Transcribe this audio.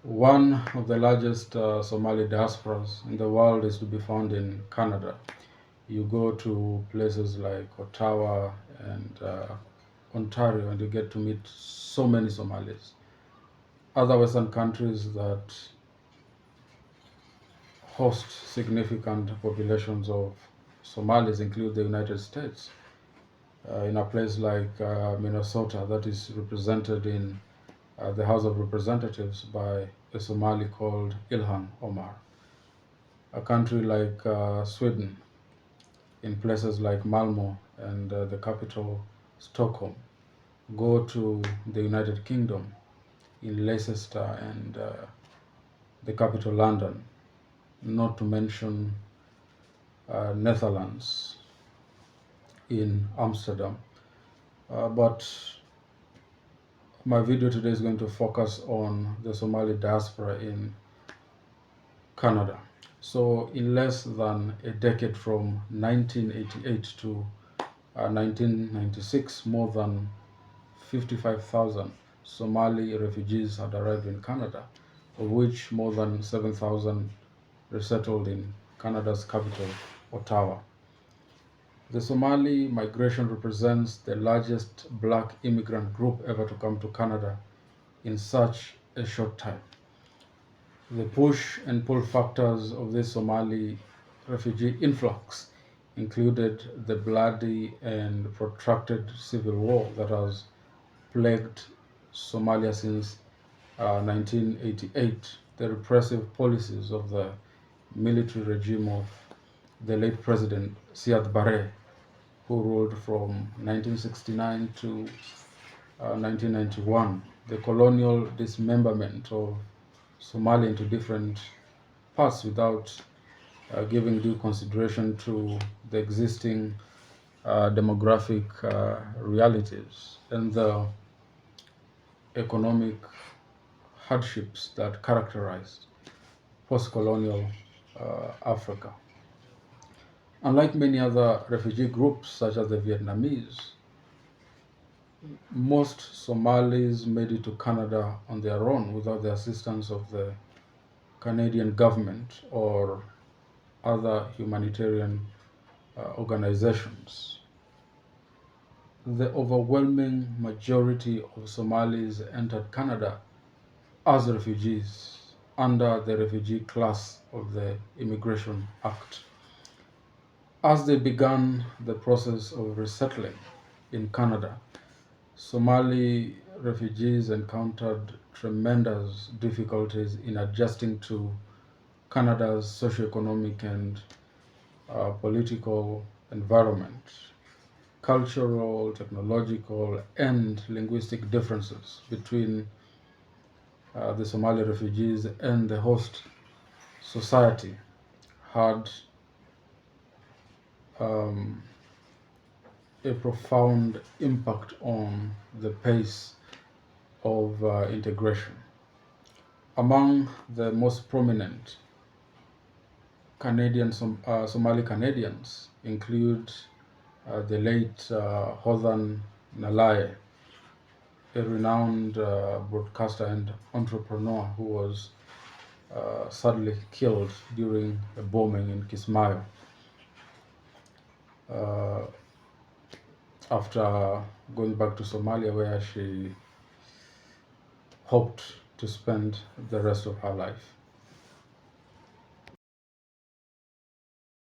One of the largest Somali diasporas in the world is to be found in Canada. You go to places like Ottawa and Ontario, and you get to meet so many Somalis. Other Western countries that host significant populations of Somalis include the United States. In a place like Minnesota, that is represented in the House of Representatives by a Somali called Ilhan Omar. A country like Sweden, in places like Malmo and the capital Stockholm. Go to the United Kingdom, in Leicester and the capital London, not to mention Netherlands in Amsterdam. But my video today is going to focus on the Somali diaspora in Canada. So in less than a decade from 1988 to 1996, more than 55,000 Somali refugees had arrived in Canada, of which more than 7,000 resettled in Canada's capital, Ottawa. The Somali migration represents the largest black immigrant group ever to come to Canada in such a short time. The push and pull factors of this Somali refugee influx included the bloody and protracted civil war that has plagued Somalia since 1988, the repressive policies of the military regime of the late President Siad Barre, who ruled from 1969 to 1991, the colonial dismemberment of Somalia into different parts without giving due consideration to the existing demographic realities and the economic hardships that characterized post-colonial Africa. Unlike many other refugee groups, such as the Vietnamese, most Somalis made it to Canada on their own without the assistance of the Canadian government or other humanitarian organizations. The overwhelming majority of Somalis entered Canada as refugees under the refugee class of the Immigration Act. As they began the process of resettling in Canada, Somali refugees encountered tremendous difficulties in adjusting to Canada's socioeconomic and political environment. Cultural, technological, and linguistic differences between the Somali refugees and the host society had um, a profound impact on the pace of integration. Among the most prominent Somali Canadians include the late Hodhan Nalaye, a renowned broadcaster and entrepreneur who was sadly killed during a bombing in Kismayo after going back to Somalia, where she hoped to spend the rest of her life.